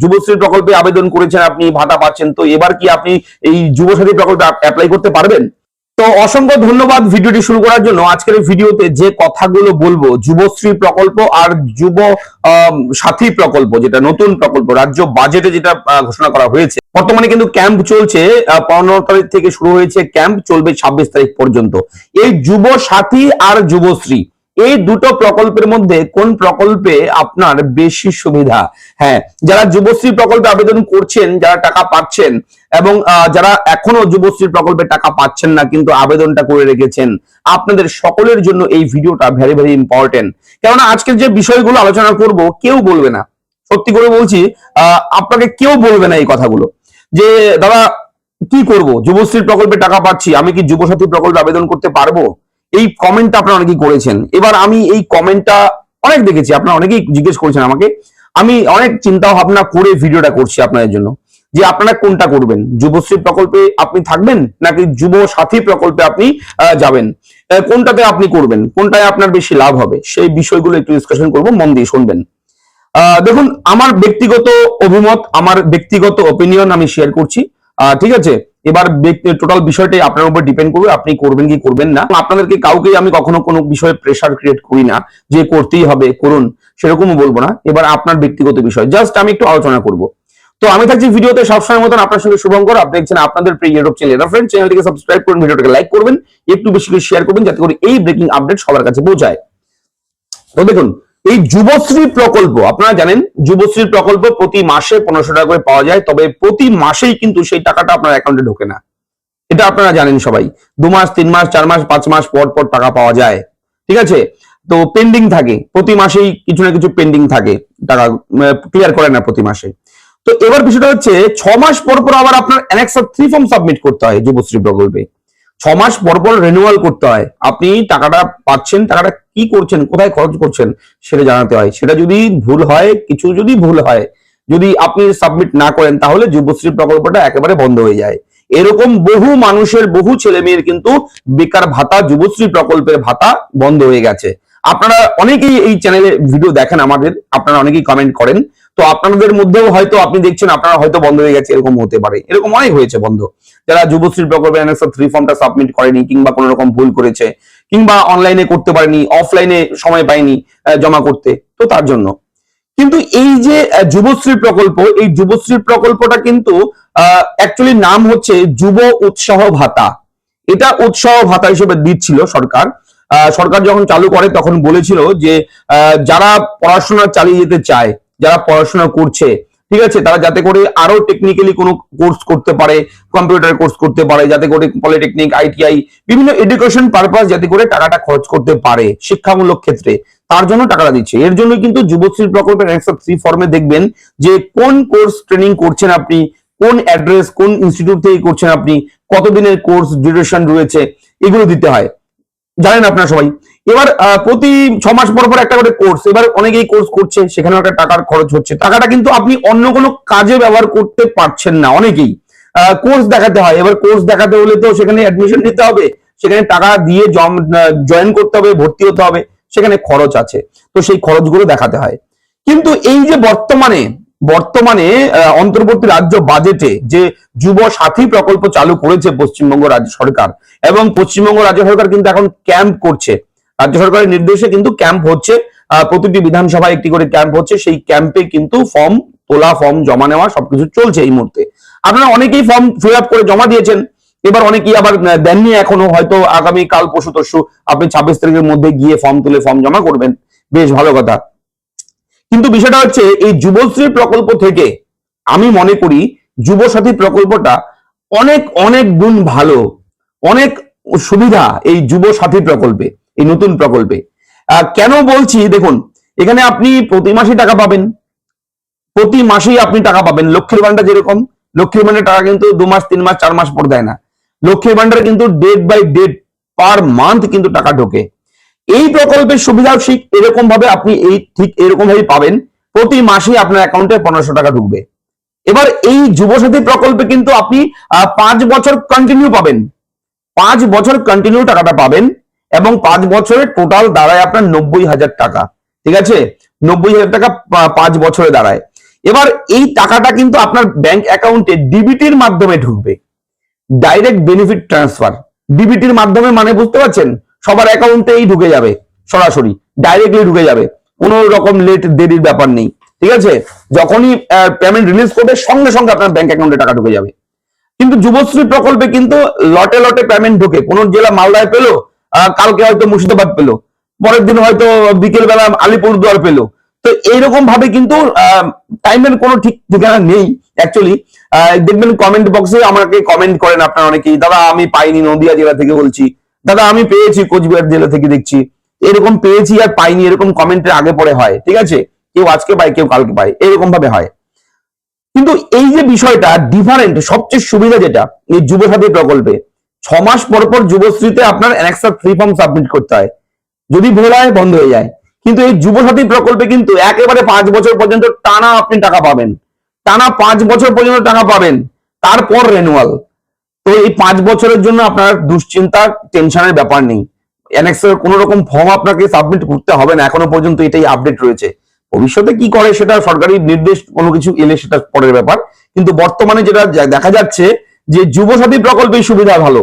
যুবশ্রী প্রকল্পে আবেদন করেছেন, আপনি ভাতা পাচ্ছেন, তো এবার কি আপনি এই যুবসাথী প্রকল্পে অ্যাপ্লাই করতে পারবেন? তো অসংখ্য ধন্যবাদ ভিডিওটি শুরু করার জন্য। আজকের ভিডিওতে যে কথাগুলো বলবো, যুবশ্রী প্রকল্প আর যুব সাথী প্রকল্প, যেটা নতুন প্রকল্প রাজ্য বাজেটে যেটা ঘোষণা করা হয়েছে, বর্তমানে কিন্তু ক্যাম্প চলছে। 15 তারিখ থেকে শুরু হয়েছে ক্যাম্প, চলবে 26 তারিখ পর্যন্ত। এই যুব সাথী আর যুবশ্রী, এই দুটো প্রকল্পের মধ্যে কোন প্রকল্পে আপনার বেশি সুবিধা? হ্যাঁ, যারা যুবশ্রী প্রকল্পে আবেদন করছেন, যারা টাকা পাচ্ছেন, এবং যারা এখনো যুবশ্রী প্রকল্পে টাকা পাচ্ছেন না কিন্তু আবেদনটা করে রেখেছেন, আপনাদের সকলের জন্য এই ভিডিওটা ভেরি ভেরি ইম্পর্টেন্ট। কেননা আজকের যে বিষয়গুলো আলোচনা করব কেউ বলবে না, সত্যি করে বলছি, আপনাকে কেউ বলবে না এই কথাগুলো, যে দাদা কি করব, যুবশ্রীর প্রকল্পে টাকা পাচ্ছি, আমি কি যুবসাথী প্রকল্পে আবেদন করতে পারবো? এই কমেন্টটা আপনারা অনেকেই করেছেন। এবার আমি এই কমেন্টটা অনেক দেখেছি, আপনারা অনেকেই জিজ্ঞেস করেছেন আমাকে। আমি অনেক চিন্তা ভাবনা করে ভিডিওটা করছি আপনাদের জন্য, যে আপনারা কোনটা করবেন, যুবশ্রী প্রকল্পে আপনি থাকবেন নাকি যুব সাথী প্রকল্পে আপনি যাবেন, কোনটাতে আপনি করবেন, কোনটায় আপনার বেশি লাভ হবে, সেই বিষয়গুলো একটু ডিসকাশন করব, মন দিয়ে শুনবেন। দেখুন, আমার ব্যক্তিগত অভিমত, আমার ব্যক্তিগত ওপিনিয়ন আমি শেয়ার করছি, ঠিক আছে? এবার টোটাল বিষয়টাই আপনার উপর ডিপেন্ড করবে, আপনি করবেন কি করবেন না। আপনাদেরকে কাউকে আমি কখনো কোনো বিষয়ে প্রেসার ক্রিয়েট করি না যে করতেই হবে করুন, সেরকমও বলবো না। এবার আপনার ব্যক্তিগত বিষয়, জাস্ট আমি একটু আলোচনা করব। তো আমি থাকছি ভিডিওতে সবসময় মতন আপনার সঙ্গে শুভঙ্কর। আপনি দেখছেন আপনাদের প্রিয় ইউটিউব চ্যানেল ফ্রেন্ড, চ্যানেলটিকে সাবস্ক্রাইব করুন, ভিডিওটাকে লাইক করবেন, একটু বেশি করে শেয়ার করবেন, যাতে করে এই ব্রেকিং আপডেট সবার কাছে পৌঁছায়। তো দেখুন, এই যুবশ্রী প্রকল্প, আপনারা জানেন যুবশ্রী প্রকল্প প্রতি মাসে 1500 টাকা করে পাওয়া যায়, তবে প্রতি মাসেই কিন্তু সেই টাকাটা আপনার অ্যাকাউন্টে ঢোকে না। এটা আপনারা জানেন সবাই। 2 মাস, 3 মাস, 4 মাস, 5 মাস পর পর টাকা পাওয়া যায়, ঠিক আছে? তো পেন্ডিং থাকে, প্রতি মাসেই কিছু না কিছু পেন্ডিং থাকে, টাকা ক্লিয়ার করে না প্রতি মাসে। তো এবার বিষয়টা হচ্ছে 6 মাস পর পর আবার আপনার অ্যানেক্সার 3 ফর্ম সাবমিট করতে হয় যুবশ্রী প্রকল্পে। 6 মাস পর পর রিনিউয়াল করতে হয়। আপনি টাকাটা পাচ্ছেন, টাকাটা কি করছেন, কোথায় খরচ করছেন সেটা জানাতে হয়। সেটা যদি ভুল হয়, কিছু যদি ভুল হয়, যদি আপনি সাবমিট না করেন, তাহলে যুবশ্রী প্রকল্পটা একেবারে বন্ধ হয়ে যায়। এরকম বহু মানুষের, বহু ছেলে মেয়ের কিন্তু বেকার ভাতা, যুবশ্রী প্রকল্পের ভাতা বন্ধ হয়ে গেছে। আপনারা অনেকেই এই চ্যানেলে ভিডিও দেখেন আমাদের, আপনারা অনেকেই কমেন্ট করেন। তো আপনাদের মধ্যেও হয়তো আপনি দেখছেন আপনারা হয়তো বন্ধ হয়ে গেছে, এরকম হতে পারে, এরকম অনেক হয়েছে বন্ধ। যারা যুবশ্রী প্রকল্পে অ্যানেক্সার 3 ফর্মটা সাবমিট করেনি, কিংবা কোনো রকম ভুল করেছে, কিংবা অনলাইনে করতে পারেনি, অফলাইনে সময় পায়নি জমা করতে, তো তার জন্য। কিন্তু এই যে যুবশ্রী প্রকল্প, এই যুবশ্রী প্রকল্পটা কিন্তু অ্যাকচুয়ালি নাম হচ্ছে যুব উৎসাহ ভাতা। এটা উৎসাহ ভাতা হিসেবে দিচ্ছিল সরকার। সরকার যখন চালু করে তখন বলেছিল যে যারা পড়াশোনা চালিয়ে যেতে চায়, যারা পড়াশোনা করছে, ঠিক আছে, তারা যাতে করে আরো টেকনিক্যালি কোনো কোর্স করতে পারে, কম্পিউটার কোর্স করতে পারে, যাতে করে পলিটেকনিক, আইটিআই, বিভিন্ন এডুকেশন পারপাস যাতে করে টাকাটা খরচ করতে পারে শিক্ষামূলক ক্ষেত্রে, তার জন্য টাকাটা দিচ্ছে। এর জন্য কিন্তু যুবশ্রী প্রকল্পের অ্যানেক্সার 3 ফর্মে দেখবেন যে কোন কোর্স ট্রেনিং করছেন আপনি, কোন অ্যাড্রেস, কোন ইনস্টিটিউট থেকে করছেন আপনি, কতদিনের কোর্স ডিউরেশন রয়েছে, এগুলো দিতে হয়, জানেন আপনারা সবাই। এবার প্রতি 6 মাস পর পর একটা করে কোর্স, এবার অনেকেই কোর্স করছে, সেখানেও একটা টাকার খরচ হচ্ছে। টাকাটা কিন্তু আপনি অন্য কোনো কাজে ব্যবহার করতে পারছেন না অনেকেই। কোর্স দেখাতে হয়, এবার কোর্স দেখাতে হলে তো সেখানে অ্যাডমিশন নিতে হবে, সেখানে টাকা দিয়ে জয়েন করতে হবে, ভর্তি হতে হবে, সেখানে খরচ আছে, তো সেই খরচগুলো দেখাতে হয়। কিন্তু এই যে বর্তমানে বর্তমানে অন্তর্বর্তী রাজ্য বাজেটে যে যুব সাথী প্রকল্প চালু করেছে পশ্চিমবঙ্গ রাজ্য সরকার, এবং পশ্চিমবঙ্গ রাজ্য সরকার কিন্তু এখন ক্যাম্প করছে, রাজ্য সরকারের নির্দেশে কিন্তু ক্যাম্প হচ্ছে, প্রতিটি বিধানসভায় একটি করে ক্যাম্প হচ্ছে। সেই ক্যাম্পে কিন্তু ফর্ম তোলা, ফর্ম জমা নেওয়া সবকিছু চলছে এই মুহূর্তে। আপনারা অনেকেই ফর্ম ফিল আপ করে জমা দিয়েছেন, এবার অনেকেই আবার দেননি এখনো, হয়তো আগামী কাল পরশু তরশু আপনি 26 তারিখের মধ্যে গিয়ে ফর্ম তুলে ফর্ম জমা করবেন, বেশ ভালো কথা। কিন্তু বিষয়টা হচ্ছে এই যুবশ্রী প্রকল্প থেকে আমি মনে করি যুবসাথী প্রকল্পটা অনেক অনেক গুণ ভালো, অনেক সুবিধা এই যুবসাথী প্রকল্পে, এই নতুন প্রকল্পে। কেন বলছি, দেখুন, এখানে আপনি প্রতি মাসে টাকা পাবেন, প্রতি মাসেই আপনি টাকা পাবেন। লক্ষ্মীর ভান্ডার যেরকম, লক্ষ্মীর ভান্ডার টাকা কিন্তু 2 মাস, 3 মাস, 4 মাস পর দেয় না। লক্ষ্মীর ভান্ডার কিন্তু date by date, per month কিন্তু টাকা ঢোকে। এই প্রকল্পের সুবিধা ঠিক এরকম ভাবে আপনি ঠিক এরকম ভাবে পাবেন, প্রতি মাসে আপনার অ্যাকাউন্টে 1500 টাকা ঢুকবে। এবার এই যুবসাথী প্রকল্পে কিন্তু আপনি 5 বছর কন্টিনিউ পাবেন, 5 বছর কন্টিনিউ টাকাটা পাবেন, এবং 5 বছরের টোটাল দাঁড়ায় আপনার 90,000 টাকা, ঠিক আছে? 90,000 টাকা 5 বছরে দাঁড়ায়। এবার এই টাকাটা কিন্তু আপনার ব্যাংক অ্যাকাউন্টে ডিবিটির মাধ্যমে ঢুকবে, ডাইরেক্ট বেনিফিট ট্রান্সফার। ডিবিটির মাধ্যমে মানে বুঝতে পারছেন, সবার অ্যাকাউন্টেই ঢুকে যাবে, সরাসরি ডাইরেক্টলি ঢুকে যাবে, কোনো রকম লেট দেরির ব্যাপার নেই। ঠিক আছে, যখনই পেমেন্ট রিলিজ করবে সঙ্গে সঙ্গে আপনার ব্যাংক অ্যাকাউন্টে টাকা ঢুকে যাবে। কিন্তু যুবশ্রী প্রকল্পে কিন্তু লটে লটে পেমেন্ট ঢোকে। কোন জেলা মালদায় পেলো, কালকে হয়তো মুর্শিদাবাদ পেলো, পরের দিন হয়তো বিকেল বেলা আলিপুরদুয়ার পেলো। তো এইরকম ভাবে কিন্তু টাইমের কোনো ঠিক ঠিকানা নেই অ্যাকচুয়ালি। দেখবেন কমেন্ট বক্সে আমাকে কমেন্ট করেন আপনারা অনেকেই, দাদা আমি পাইনি, নদিয়া জেলা থেকে বলছি, দাদা আমি পেয়েছি কোচবিহার জেলা থেকে দেখছি, এরকম পেয়েছি আর পাইনি, এরকম কমেন্টের আগে পরে হয়। ঠিক আছে, কেউ আজকে পায় কেউ কালকে পায়, এরকম ভাবে হয়। কিন্তু এই যে বিষয়টা ডিফারেন্ট, সবচেয়ে সুবিধা যেটা এই যুবসাথী প্রকল্পে, 6 মাস পর পর যুবশ্রীতে আপনার অ্যানেক্সার 3 ফর্ম সাবমিট করতে হয়, যদি ভুল হয় বন্ধ হয়ে যায়। কিন্তু এই যুবসাথী প্রকল্পে কিন্তু একেবারে 5 বছর পর্যন্ত টানা আপনি টাকা পাবেন, টানা 5 বছর পর্যন্ত টাকা পাবেন, তারপর রেনুয়াল। তো এই 5 বছরের জন্য আপনার দুশ্চিন্তা টেনশনের ব্যাপার নেই। অ্যানেক্সের কোনো রকম ফর্ম আপনাকে সাবমিট করতে হবে না, এখনো পর্যন্ত এটাই আপডেট রয়েছে। ভবিষ্যতে কি করে সেটা সরকারি নির্দেশ কোনো কিছু এলে সেটা পরের ব্যাপার, কিন্তু বর্তমানে যেটা দেখা যাচ্ছে যে যুবসাথী প্রকল্পের সুবিধা ভালো।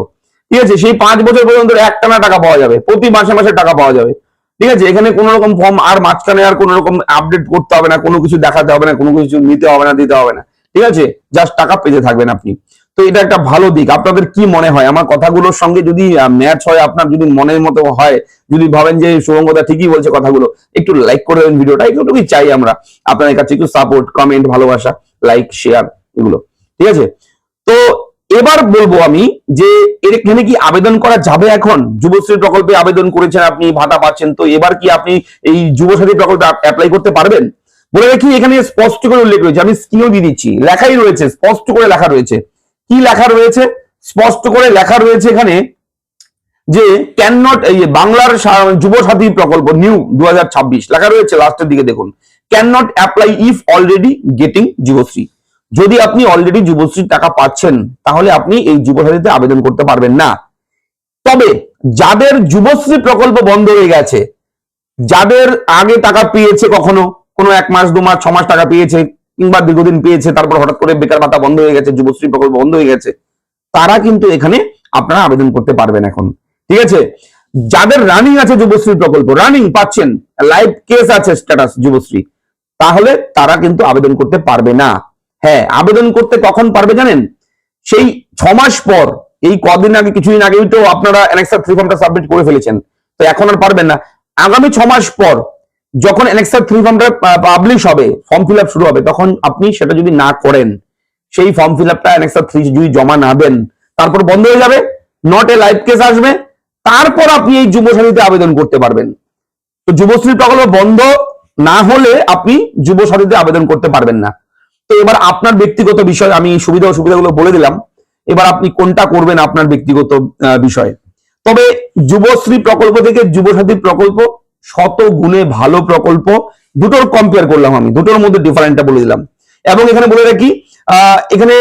ঠিক আছে, সেই 5 বছর পর্যন্ত একটানা টাকা পাওয়া যাবে, প্রতি মাসে মাসে টাকা পাওয়া যাবে। ঠিক আছে, এখানে কোনো রকম ফর্ম আর মাঝখানে আর কোনো রকম আপডেট করতে হবে না, কোনো কিছু দেখাতে হবে না, কোনো কিছু নিতে হবে না, দিতে হবে না। ঠিক আছে, জাস্ট টাকা পেতে থাকবেন আপনি। তো এটা একটা ভালো দিক। আপনাদের কি মনে হয় আমার কথাগুলোর সঙ্গে যদি ম্যাচ হয়, আপনার যদি মনের মতো হয়, যদি ভাবেন যে শুভঙ্করদা ঠিকই বলছে কথাগুলো, একটু লাইক করে দেবেন ভিডিওটা, একটুকুই চাই আমরা আপনাদের কাছে, একটু সাপোর্ট, কমেন্ট, ভালোবাসা, লাইক, শেয়ার, এগুলো। ঠিক আছে, তো এবার বলবো আমি যে এখানে কি আবেদন করা যাবে? এখন যুবশ্রী প্রকল্পে আবেদন করেছেন আপনি, ভাতা পাচ্ছেন, তো এবার কি আপনি এই যুবসাথী প্রকল্পে অ্যাপ্লাই করতে পারবেন? বলে রাখি এখানে স্পষ্ট করে উল্লেখ রয়েছে, আমি স্ক্রিনও দিয়ে দিচ্ছি, লেখাই রয়েছে, স্পষ্ট করে লেখা রয়েছে। কি লেখা রয়েছে? স্পষ্ট করে লেখা রয়েছে এখানে যে ক্যান নট, এই বাংলার যুবসাথী প্রকল্প নিউ 2026 লেখা রয়েছে, লাস্টের দিকে দেখুন, can not apply if already getting Yuvashree. যদি আপনি অলরেডি যুবশ্রীর টাকা পাচ্ছেন তাহলে আপনি এই যুবসাথীতে আবেদন করতে পারবেন না। তবে যাদের যুবশ্রী প্রকল্প বন্ধ হয়ে গেছে, যাদের আগে টাকা পেয়েছে, কখনো কোনো 1 মাস 2 মাস 6 মাস টাকা পেয়েছে, কিংবা দীর্ঘদিন পেয়েছে, তারপর হঠাৎ করে বেকার ভাতা বন্ধ হয়ে গেছে, যুবশ্রী প্রকল্প বন্ধ হয়ে গেছে, তারা কিন্তু এখানে আপনারা আবেদন করতে পারবেন এখন। ঠিক আছে, যাদের রানিং আছে যুবশ্রী প্রকল্প, রানিং পাচ্ছেন, লাইভ কেস আছে স্ট্যাটাস যুবশ্রী, তাহলে তারা কিন্তু আবেদন করতে পারবে না। হ্যাঁ, আবেদন করতে কখন পারবে জানেন? সেই 6 মাস পর। এই কদিন আগে, কিছুদিন আগেই তো আপনারা অ্যানেক্সার 3 ফর্মটা সাবমিট করে ফেলেছেন, তো এখন আর পারবেন না। আগামী 6 মাস পর যখন অ্যানেক্সার 3 ফর্মটা পাবলিশ হবে, ফর্ম ফিল আপ শুরু হবে, তখন আপনি সেটা যদি না করেন, সেই ফর্ম ফিল আপটা অ্যানেক্সার 3 যদি জমা না দেন, তারপর বন্ধ হয়ে যাবে, নট এ লাইভ কেস আসবে, তারপর আপনি এই যুবসাথীতে আবেদন করতে পারবেন। তো যুবশ্রী প্রকল্প বন্ধ না হলে আপনি যুবসাথীতে আবেদন করতে পারবেন না। তো এবার আপনার ব্যক্তিগত বিষয়, আমি সুবিধা অসুবিধাগুলো বলে দিলাম, এবার আপনি কোনটা করবেন আপনার ব্যক্তিগত বিষয়। তবে যুবশ্রী প্রকল্প থেকে যুবসাথী প্রকল্প শত গুণে ভালো প্রকল্প। দুটোর কম্পেয়ার করলাম আমি, দুটোর মধ্যে ডিফারেন্টটা বলে দিলাম। এবং এখানে বলে রাখি, এখানে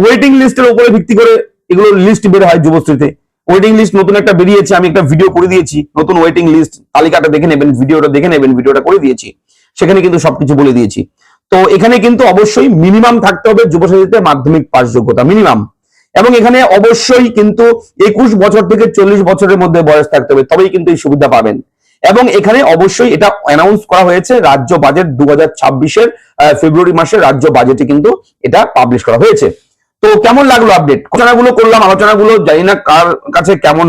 ওয়েটিং লিস্টের উপরে ভিত্তি করে এগুলো লিস্ট বের হয় যুবশ্রীতে। ওয়েটিং লিস্ট নতুন একটা বেরিয়েছে, আমি একটা ভিডিও করে দিয়েছি, নতুন ওয়েটিং লিস্ট তালিকাটা দেখে নেবেন, ভিডিওটা দেখে নেবেন, ভিডিওটা করে দিয়েছি, সেখানে কিন্তু সবকিছু বলে দিয়েছি। তো এখানে কিন্তু অবশ্যই মিনিমাম থাকতে হবে যুবসাথীতে মাধ্যমিক পাস যোগ্যতা, মিনিমাম। এবং এখানে অবশ্যই কিন্তু 21 বছর থেকে 40 বছরের মধ্যে বয়স থাকতে হবে, তবেই কিন্তু এই সুবিধা পাবেন। এবং এখানে অবশ্যই এটা অ্যানাউন্স করা হয়েছে রাজ্য বাজেট 2026-এর ফেব্রুয়ারি মাসের রাজ্য বাজেটে কিন্তু এটা পাবলিশ করা হয়েছে। তো কেমন লাগলো আপডেট? আলোচনাগুলো করলাম, আলোচনাগুলো জানি না কার কাছে কেমন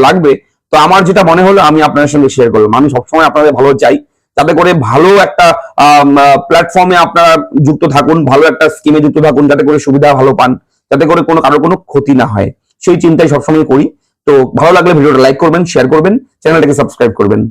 লাগবে, তো আমার যেটা মনে হলো আমি আপনাদের সঙ্গে শেয়ার করলাম। আমি সবসময় আপনাদের ভালো চাই, যাতে করে ভালো একটা প্ল্যাটফর্মে আপনারা যুক্ত থাকুন, ভালো একটা স্কিমে যুক্ত থাকুন, যাতে করে সুবিধা ভালো পান, যাতে করে কারোর কোনো ক্ষতি না হয়, সেই চিন্তাই সবসময় করি। তো ভালো লাগলে ভিডিওটা লাইক করবেন, শেয়ার করবেন, চ্যানেলটাকে সাবস্ক্রাইব করবেন।